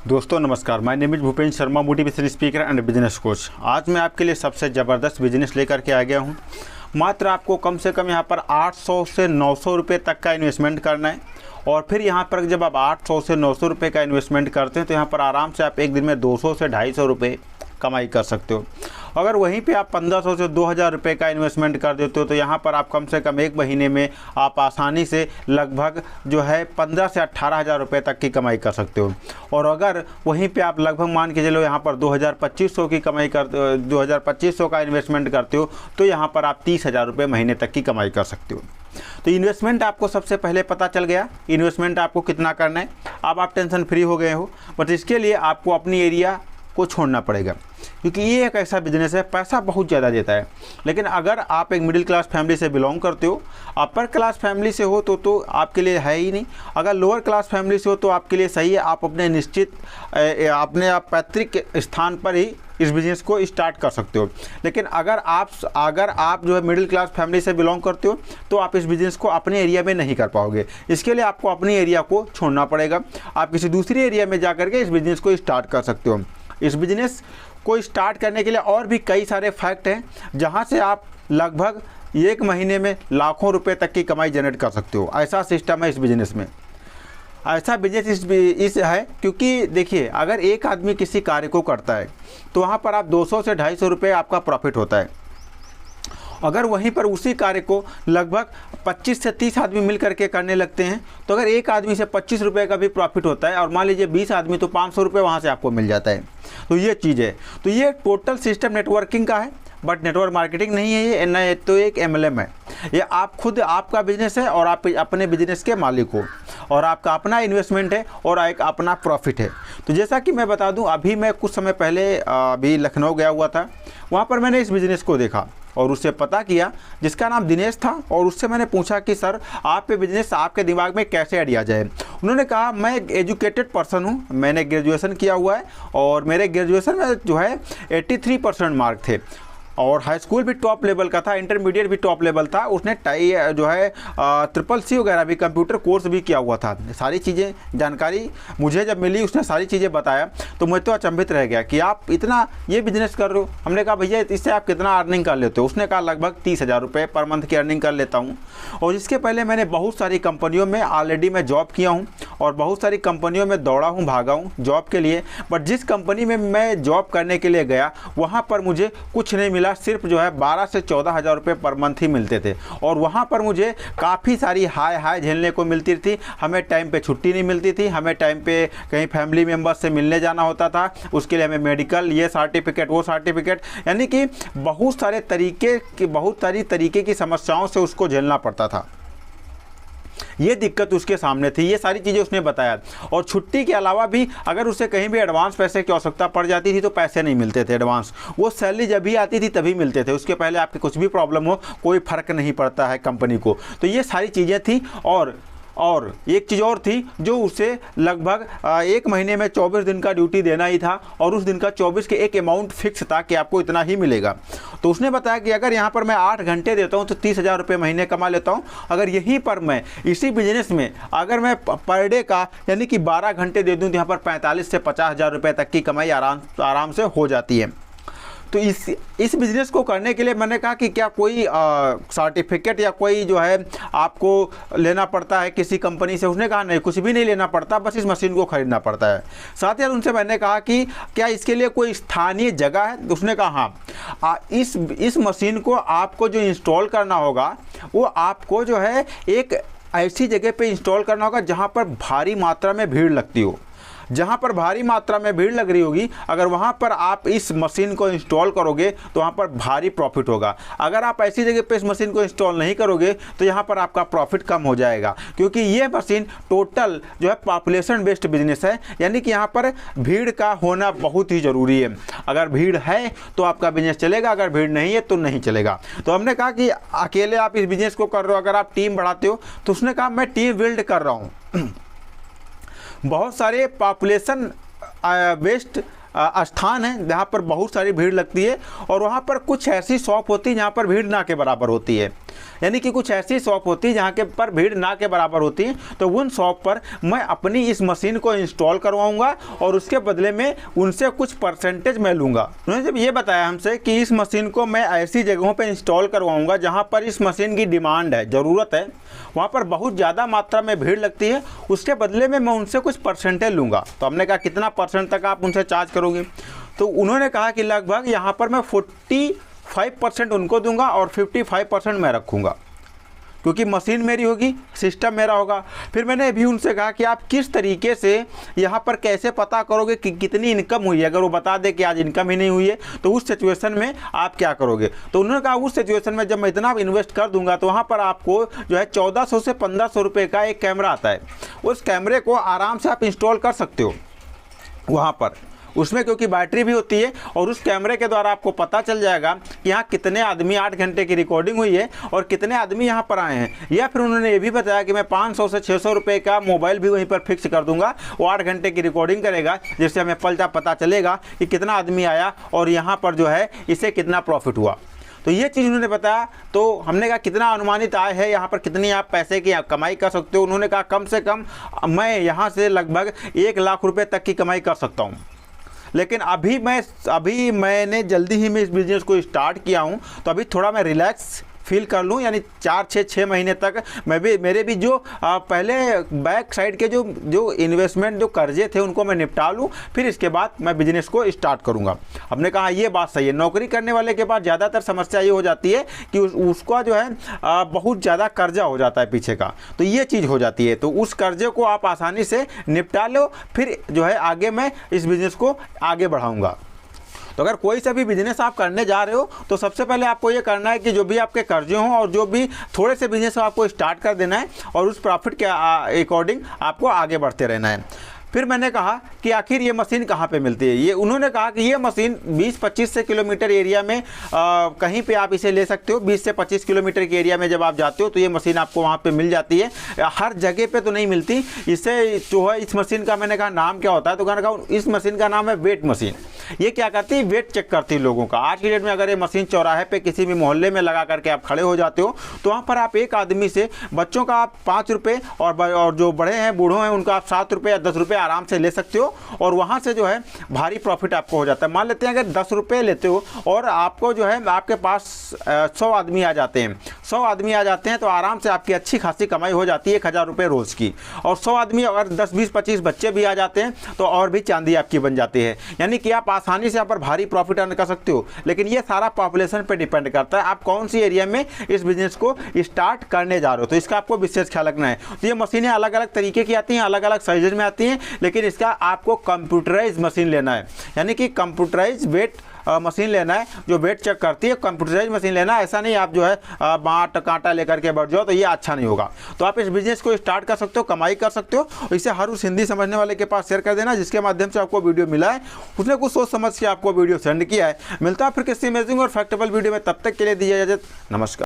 दोस्तों नमस्कार, my name is Bhupendra Sharma, motivation speaker and business coach. आज मैं आपके लिए सबसे ज़बरदस्त बिजनेस लेकर के आ गया हूँ। मात्र आपको कम से कम यहाँ पर 800 से 900 रुपये तक का इन्वेस्टमेंट करना है। और फिर यहाँ पर जब आप 800 से 900 रुपये का इन्वेस्टमेंट करते हैं तो यहाँ पर आराम से आप एक दिन में 200 से 250 रुपये कमाई कर सकते हो। अगर वहीं पे आप 1500 से 2000 रुपये का इन्वेस्टमेंट कर देते हो तो यहाँ पर आप कम से कम एक महीने में आप आसानी से लगभग जो है 15 से 18,000 रुपये तक की कमाई कर सकते हो। और अगर वहीं पे आप लगभग मान के चलो यहाँ पर 2000-2500 की कमाई कर 2000-2500 का इन्वेस्टमेंट करते हो तो यहाँ पर आप 30,000 रुपये महीने तक की कमाई कर सकते हो। तो इन्वेस्टमेंट आपको सबसे पहले पता चल गया, इन्वेस्टमेंट आपको कितना करना है। अब आप टेंशन फ्री हो गए हो, बट इसके लिए आपको अपनी एरिया को छोड़ना पड़ेगा, क्योंकि ये एक ऐसा बिजनेस है पैसा बहुत ज़्यादा देता है। लेकिन अगर आप एक मिडिल क्लास फैमिली से बिलोंग करते हो, अपर क्लास फैमिली से हो तो आपके लिए है ही नहीं। अगर लोअर क्लास फैमिली से हो तो आपके लिए सही है, आप अपने निश्चित अपने आप पैतृक स्थान पर ही इस बिज़नेस को स्टार्ट कर सकते हो। लेकिन अगर आप जो है मिडिल क्लास फैमिली से बिलोंग करते हो तो आप इस बिज़नेस को अपने एरिया में नहीं कर पाओगे। इसके लिए आपको अपनी एरिया को छोड़ना पड़ेगा। आप किसी दूसरी एरिया में जा करके इस बिज़नेस को स्टार्ट कर सकते हो। इस बिज़नेस को स्टार्ट करने के लिए और भी कई सारे फैक्ट हैं जहां से आप लगभग एक महीने में लाखों रुपए तक की कमाई जनरेट कर सकते हो। ऐसा सिस्टम है इस बिज़नेस में, ऐसा बिजनेस इस है। क्योंकि देखिए, अगर एक आदमी किसी कार्य को करता है तो वहाँ पर आप 200 से 250 रुपये आपका प्रॉफिट होता है। अगर वहीं पर उसी कार्य को लगभग 25 से 30 आदमी मिल करके करने लगते हैं तो अगर एक आदमी से 25 रुपये का भी प्रॉफिट होता है और मान लीजिए 20 आदमी तो 500 रुपये वहाँ से आपको मिल जाता है। तो ये चीज़ है। तो ये टोटल सिस्टम नेटवर्किंग का है, बट नेटवर्क मार्केटिंग नहीं है ये, न तो एक MLM है। ये आप खुद आपका बिजनेस है और आप अपने बिजनेस के मालिक हो और आपका अपना इन्वेस्टमेंट है और एक अपना प्रॉफिट है। तो जैसा कि मैं बता दूं, अभी मैं कुछ समय पहले अभी लखनऊ गया हुआ था। वहाँ पर मैंने इस बिज़नेस को देखा और उससे पता किया, जिसका नाम दिनेश था। और उससे मैंने पूछा कि सर आप ये बिज़नेस आपके दिमाग में कैसे आइडिया जाए। उन्होंने कहा मैं एक एजुकेटेड पर्सन हूँ, मैंने ग्रेजुएशन किया हुआ है और मेरे ग्रेजुएशन में जो है 83% मार्क थे और हाई स्कूल भी टॉप लेवल का था, इंटरमीडिएट भी टॉप लेवल था। उसने जो है CCC वगैरह भी कंप्यूटर कोर्स भी किया हुआ था। सारी चीज़ें जानकारी मुझे जब मिली, उसने सारी चीज़ें बताया तो मैं तो अचंभित रह गया कि आप इतना ये बिज़नेस कर रहे हो। हमने कहा भैया इससे आप कितना अर्निंग कर लेते हो। उसने कहा लगभग 30,000 रुपये पर मंथ की अर्निंग कर लेता हूँ। और इसके पहले मैंने बहुत सारी कंपनियों में ऑलरेडी मैं जॉब किया हूँ और बहुत सारी कंपनियों में दौड़ा हूँ, भागा हूँ जॉब के लिए। बट जिस कंपनी में मैं जॉब करने के लिए गया वहाँ पर मुझे कुछ नहीं मिला, सिर्फ जो है 12 से 14,000 रुपये पर मंथ ही मिलते थे। और वहाँ पर मुझे काफ़ी सारी हाय झेलने को मिलती थी। हमें टाइम पे छुट्टी नहीं मिलती थी, हमें टाइम पे कहीं फैमिली मेम्बर्स से मिलने जाना होता था, उसके लिए हमें मेडिकल, ये सर्टिफिकेट वो सर्टिफिकेट, यानी कि बहुत सारी तरीके की समस्याओं से उसको झेलना पड़ता था। ये दिक्कत उसके सामने थी, ये सारी चीज़ें उसने बताया। और छुट्टी के अलावा भी अगर उसे कहीं भी एडवांस पैसे की आवश्यकता पड़ जाती थी तो पैसे नहीं मिलते थे एडवांस। वो सैलरी जब भी आती थी तभी मिलते थे, उसके पहले आपकी कुछ भी प्रॉब्लम हो कोई फ़र्क नहीं पड़ता है कंपनी को। तो ये सारी चीज़ें थी। और एक चीज़ और थी जो उसे लगभग एक महीने में 24 दिन का ड्यूटी देना ही था और उस दिन का 24 के एक अमाउंट फिक्स था कि आपको इतना ही मिलेगा। तो उसने बताया कि अगर यहाँ पर मैं 8 घंटे देता हूँ तो 30,000 रुपये महीने कमा लेता हूँ। अगर यहीं पर मैं इसी बिजनेस में अगर मैं पर डे का यानी कि 12 घंटे दे दूँ तो यहाँ पर 45 से 50,000 रुपये तक की कमाई आराम से हो जाती है। तो इस बिज़नेस को करने के लिए मैंने कहा कि क्या कोई सर्टिफिकेट या कोई जो है आपको लेना पड़ता है किसी कंपनी से। उसने कहा नहीं, कुछ भी नहीं लेना पड़ता, बस इस मशीन को ख़रीदना पड़ता है। साथ ही उनसे मैंने कहा कि क्या इसके लिए कोई स्थानीय जगह है। उसने कहा हाँ, इस मशीन को आपको जो इंस्टॉल करना होगा वो आपको जो है एक ऐसी जगह पे इंस्टॉल करना होगा जहाँ पर भारी मात्रा में भीड़ लगती हो। जहाँ पर भारी मात्रा में भीड़ लग रही होगी, अगर वहाँ पर आप इस मशीन को इंस्टॉल करोगे तो वहाँ पर भारी प्रॉफिट होगा। अगर आप ऐसी जगह पे इस मशीन को इंस्टॉल नहीं करोगे तो यहाँ पर आपका प्रॉफिट कम हो जाएगा, क्योंकि ये मशीन टोटल जो है पॉपुलेशन बेस्ड बिजनेस है। यानी कि यहाँ पर भीड़ का होना बहुत ही ज़रूरी है। अगर भीड़ है तो आपका बिजनेस चलेगा, अगर भीड़ नहीं है तो नहीं चलेगा। तो हमने कहा कि अकेले आप इस बिजनेस को कर रहे हो, अगर आप टीम बढ़ाते हो तो उसने कहा मैं टीम बिल्ड कर रहा हूँ। बहुत सारे पॉपुलेशन बेस्ड स्थान है जहाँ पर बहुत सारी भीड़ लगती है और वहाँ पर कुछ ऐसी शॉप होती है जहाँ पर भीड़ ना के बराबर होती है। यानी कि कुछ ऐसी शॉप होती है जहाँ के पर भीड़ ना के बराबर होती है, तो उन शॉप पर मैं अपनी इस मशीन को इंस्टॉल करवाऊंगा और उसके बदले में उनसे कुछ परसेंटेज मैं लूँगा। उन्होंने जब ये बताया हमसे कि इस मशीन को मैं ऐसी जगहों पर इंस्टॉल करवाऊँगा जहाँ पर इस मशीन की डिमांड है, ज़रूरत है, वहाँ पर बहुत ज़्यादा मात्रा में भीड़ लगती है, उसके बदले में मैं उनसे कुछ परसेंटेज लूँगा। तो हमने कहा कितना परसेंट तक आप उनसे चार्ज करोगे? तो उन्होंने कहा कि लगभग यहाँ पर मैं 45% उनको दूंगा और 55% मैं रखूँगा, क्योंकि मशीन मेरी होगी, सिस्टम मेरा होगा। फिर मैंने भी उनसे कहा कि आप किस तरीके से यहाँ पर कैसे पता करोगे कि कितनी इनकम हुई है? अगर वो बता दे कि आज इनकम ही नहीं हुई है तो उस सिचुएशन में आप क्या करोगे? तो उन्होंने कहा उस सिचुएशन में जब मैं इतना इन्वेस्ट कर दूंगा तो वहाँ पर आपको जो है 1400 से 1500 रुपये का एक कैमरा आता है, उस कैमरे को आराम से आप इंस्टॉल कर सकते हो वहाँ पर, उसमें क्योंकि बैटरी भी होती है और उस कैमरे के द्वारा आपको पता चल जाएगा कि यहाँ कितने आदमी 8 घंटे की रिकॉर्डिंग हुई है और कितने आदमी यहाँ पर आए हैं। या फिर उन्होंने ये भी बताया कि मैं 500 से 600 रुपये का मोबाइल भी वहीं पर फिक्स कर दूंगा, वो 8 घंटे की रिकॉर्डिंग करेगा, जिससे हमें पता चलेगा कि कितना आदमी आया और यहाँ पर जो है इसे कितना प्रॉफिट हुआ। तो ये चीज़ उन्होंने बताया। तो हमने कहा कितना अनुमानित आय है यहाँ पर, कितनी आप पैसे की कमाई कर सकते हो? उन्होंने कहा कम से कम मैं यहाँ से लगभग 1 लाख रुपए तक की कमाई कर सकता हूँ। लेकिन अभी मैंने जल्दी ही में इस बिज़नेस को स्टार्ट किया हूँ, तो अभी थोड़ा मैं रिलैक्स फील कर लूँ, यानी 4-6 महीने तक मेरे भी जो पहले बैक साइड के जो इन्वेस्टमेंट जो कर्जे थे उनको मैं निपटा लूँ, फिर इसके बाद मैं बिज़नेस को स्टार्ट करूँगा। हमने कहा ये बात सही है। नौकरी करने वाले के पास ज़्यादातर समस्या ये हो जाती है कि उसका जो है बहुत ज़्यादा कर्जा हो जाता है पीछे का, तो ये चीज़ हो जाती है। तो उस कर्जे को आप आसानी से निपटा लो, फिर जो है आगे मैं इस बिज़नेस को आगे बढ़ाऊँगा। तो अगर कोई सा भी बिजनेस आप करने जा रहे हो तो सबसे पहले आपको ये करना है कि जो भी आपके कर्जे हों और जो भी थोड़े से बिजनेस आपको स्टार्ट कर देना है और उस प्रॉफिट के अकॉर्डिंग आपको आगे बढ़ते रहना है। फिर मैंने कहा कि आखिर ये मशीन कहाँ पे मिलती है? ये उन्होंने कहा कि ये मशीन 20-25 से किलोमीटर एरिया में कहीं पे आप इसे ले सकते हो। 20 से 25 किलोमीटर के एरिया में जब आप जाते हो तो ये मशीन आपको वहाँ पे मिल जाती है। हर जगह पे तो नहीं मिलती। इससे जो है इस मशीन का मैंने कहा नाम क्या होता है, तो मैंने कहा इस मशीन का नाम है वेट मशीन। ये क्या करती है? वेट चेक करती है लोगों का। आज की डेट में अगर ये मशीन चौराहे पे किसी भी मोहल्ले में लगा करके आप खड़े हो जाते हो तो वहाँ पर आप एक आदमी से बच्चों का आप 5 रुपये और जो बड़े हैं बूढ़ों हैं उनका आप 7 रुपये या 10 रुपये आराम से ले सकते हो और वहाँ से जो है भारी प्रॉफिट आपको हो जाता है। मान लेते हैं अगर 10 रुपये लेते हो और आपको जो है आपके पास 100 आदमी आ जाते हैं, 100 आदमी आ जाते हैं तो आराम से आपकी अच्छी खासी कमाई हो जाती है 1000 रुपये रोज़ की। और 100 आदमी अगर 10, 20, 25 बच्चे भी आ जाते हैं तो और भी चांदी आपकी बन जाती है। यानी कि आप आसानी से यहाँ पर भारी प्रॉफिट अर्न कर सकते हो। लेकिन ये सारा पॉपुलेशन पे डिपेंड करता है आप कौन सी एरिया में इस बिजनेस को स्टार्ट करने जा रहे हो, तो इसका आपको विशेष ख्याल रखना है। तो ये मशीनें अलग अलग तरीके की आती हैं, अलग अलग साइजेज में आती हैं, लेकिन इसका आपको कंप्यूटराइज मशीन लेना है, यानी कि कंप्यूटराइज वेट मशीन लेना है जो वेट चेक करती है। कंप्यूटराइज मशीन लेना है, ऐसा नहीं आप जो है बाट कांटा लेकर के बढ़ जाओ, तो ये अच्छा नहीं होगा। तो आप इस बिजनेस को स्टार्ट कर सकते हो, कमाई कर सकते हो। इसे हर उस हिंदी समझने वाले के पास शेयर कर देना जिसके माध्यम से आपको वीडियो मिला है, उसने कुछ सोच समझ के आपको वीडियो सेंड किया है। मिलता है फिर किसी अमेजिंग और फैक्टेबल वीडियो में, तब तक के लिए दीजिए इजाजत। नमस्कार।